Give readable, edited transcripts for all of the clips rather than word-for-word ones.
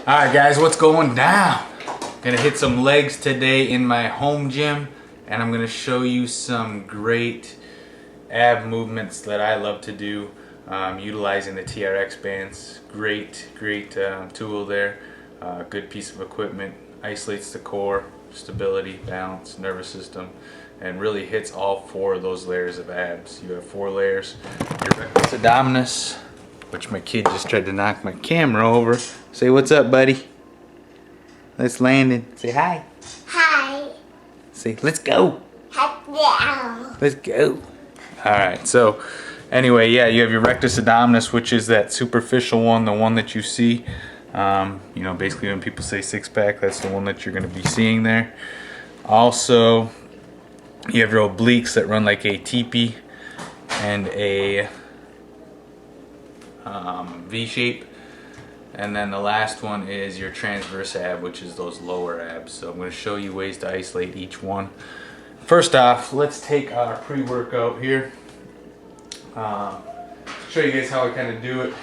Alright guys, what's going down? Gonna hit some legs today in my home gym, and I'm gonna show you some great ab movements that I love to do utilizing the TRX bands. Great tool there. Good piece of equipment. Isolates the core, stability, balance, nervous system, and really hits all four of those layers of abs. You have 4 layers. Your rectus abdominis, which my kid just tried to knock my camera over. Say what's up, buddy. Let's land it. Say hi. Hi. Say let's go. Hello. Let's go. Alright, so anyway, yeah, you have your rectus abdominis, which is that superficial one, the one that you see. You know, basically when people say six-pack, that's the one that you're going to be seeing there. Also, you have your obliques that run like a teepee and a V shape. And then the last one is your transverse ab, which is those lower abs. So I'm going to show you ways to isolate each one. First off, let's take our pre-workout here. Show you guys how I kind of do it.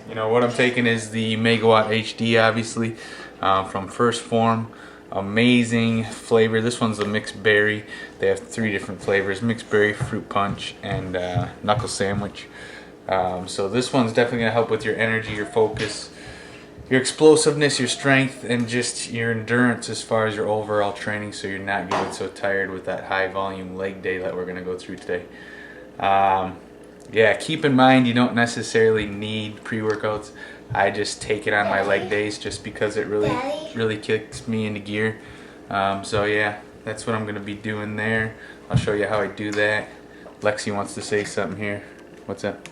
You know, what I'm taking is the Megawatt HD, obviously, from First Form. Amazing flavor. This one's a mixed berry. They have 3 different flavors: mixed berry, fruit punch, and knuckle sandwich. So this one's definitely going to help with your energy, your focus, your explosiveness, your strength, and just your endurance as far as your overall training, so you're not getting so tired with that high volume leg day that we're going to go through today. Yeah, keep in mind you don't necessarily need pre-workouts. I just take it on my leg days just because it really kicks me into gear. So yeah, that's what I'm going to be doing there. I'll show you how I do that. Lexi wants to say something here. What's up?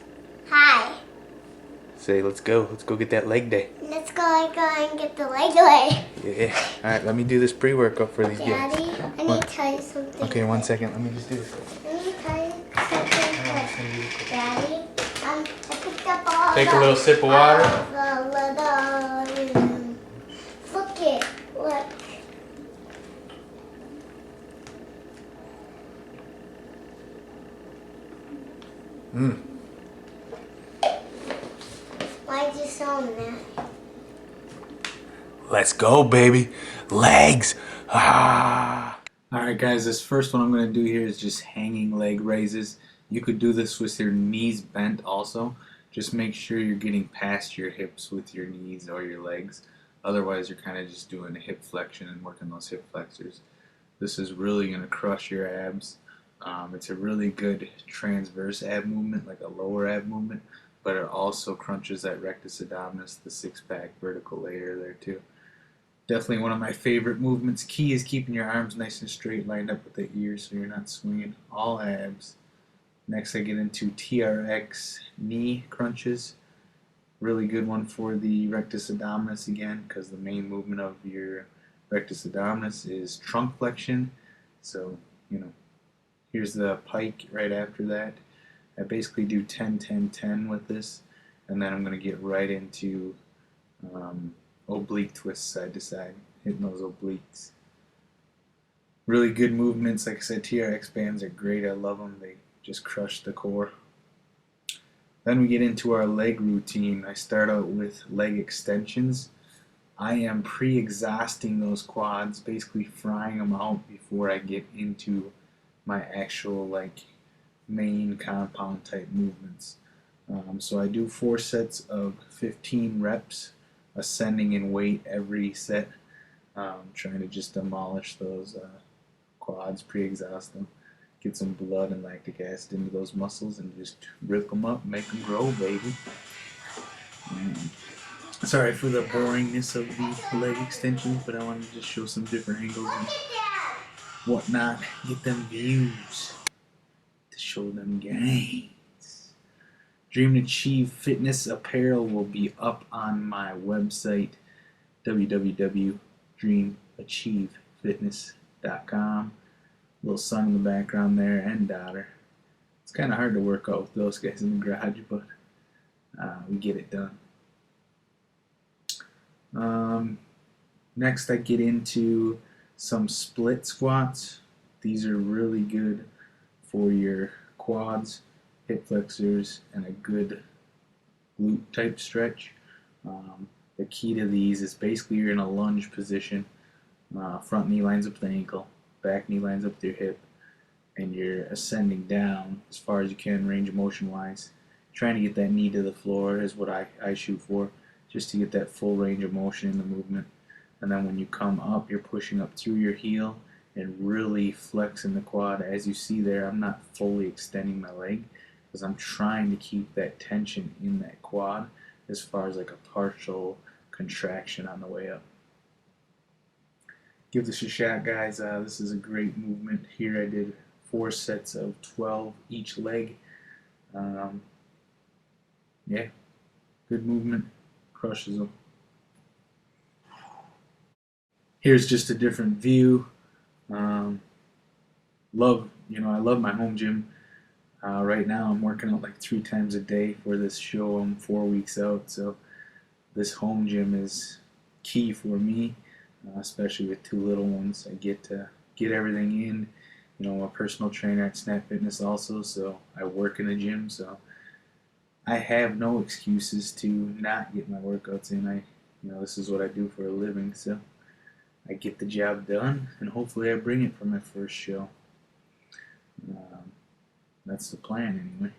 Hi. Say let's go get that leg day. Let's go and get the leg day. Yeah. Alright, let me do this pre-workout for these guys. Daddy, I need to tell you something. Okay, 1 second. Let me just do this. Let me tell you something quick. Daddy, I picked up all Take a little sip of water. Look it. Look. Why'd you show me that? Let's go, baby. Legs. Ah. Alright guys, this first one I'm going to do here is just hanging leg raises. You could do this with your knees bent also. Just make sure you're getting past your hips with your knees or your legs. Otherwise you're kind of just doing a hip flexion and working those hip flexors. This is really going to crush your abs. It's a really good transverse ab movement, like a lower ab movement, but it also crunches that rectus abdominis, the six-pack vertical layer there too. Definitely one of my favorite movements. Key is keeping your arms nice and straight, lined up with the ears so you're not swinging. All abs. Next I get into TRX knee crunches. Really good one for the rectus abdominis again, because the main movement of your rectus abdominis is trunk flexion. So, you know, here's the pike right after that. I basically do 10-10-10 with this, and then I'm going to get right into oblique twists side to side, hitting those obliques. Really good movements. Like I said, TRX bands are great. I love them. They just crush the core. Then we get into our leg routine. I start out with leg extensions. I am pre-exhausting those quads, basically frying them out before I get into my actual like main compound type movements. So I do 4 sets of 15 reps, ascending in weight every set, trying to just demolish those quads, pre-exhaust them, get some blood and lactic acid into those muscles, and just rip them up, make them grow, baby. Sorry for the boringness of the leg extensions, but I wanted to just show some different angles and whatnot, get them views to show them gains. Dream and Achieve Fitness apparel will be up on my website, www.dreamachievefitness.com. Little son in the background there, and daughter. It's kind of hard to work out with those guys in the garage, but we get it done. Next I get into some split squats. These are really good for your quads, hip flexors, and a good glute type stretch. The key to these is basically you're in a lunge position. Front knee lines up with the ankle, back knee lines up with your hip, and you're ascending down as far as you can range of motion wise. Trying to get that knee to the floor is what I shoot for, just to get that full range of motion in the movement. And then when you come up, you're pushing up through your heel and really flexing the quad. As you see there, I'm not fully extending my leg because I'm trying to keep that tension in that quad as far as like a partial contraction on the way up. Give this a shot, guys. This is a great movement. Here I did 4 sets of 12 each leg. Yeah, good movement, crushes them. Here's just a different view. I love my home gym. Right now I'm working out like 3 times a day for this show. I'm 4 weeks out, so this home gym is key for me, especially with 2 little ones. I get to get everything in. I'm a personal trainer at Snap Fitness also, so I work in the gym, so I have no excuses to not get my workouts in. This is what I do for a living, so I get the job done, and hopefully I bring it for my first show. That's the plan anyway.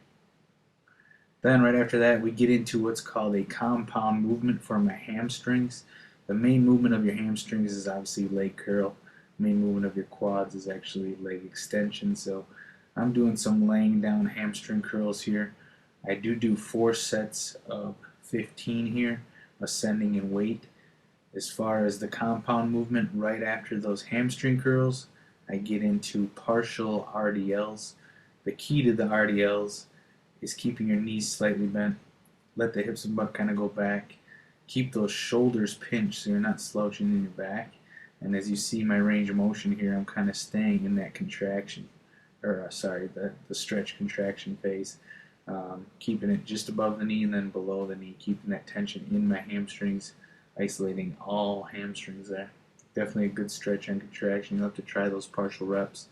Then right after that, we get into what's called a compound movement for my hamstrings. The main movement of your hamstrings is obviously leg curl. The main movement of your quads is actually leg extension. So I'm doing some laying down hamstring curls here. I do 4 sets of 15 here, ascending in weight. As far as the compound movement, right after those hamstring curls, I get into partial RDLs. The key to the RDLs is keeping your knees slightly bent. Let the hips and butt kind of go back. Keep those shoulders pinched so you're not slouching in your back. And as you see my range of motion here, I'm kind of staying in that contraction, or the stretch contraction phase. Keeping it just above the knee and then below the knee, keeping that tension in my hamstrings, isolating all hamstrings there. Definitely a good stretch and contraction. You'll have to try those partial reps.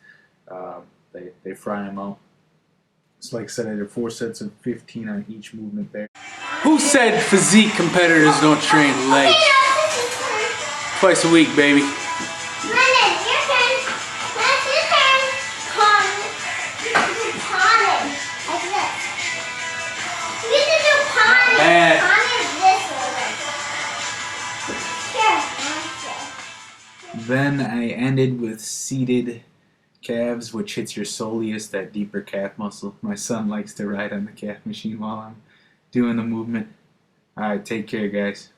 They fry them out. So like I said, I did 4 sets of 15 on each movement there. Who said physique competitors don't train legs? Twice a week, baby. Lennon, your turn. That's your turn. Pawning. Like this. You can do pawning. Bad. Pawning is this way. Here, Then I ended with seated calves, which hits your soleus, that deeper calf muscle. My son likes to ride on the calf machine while I'm doing the movement. Alright, take care, guys.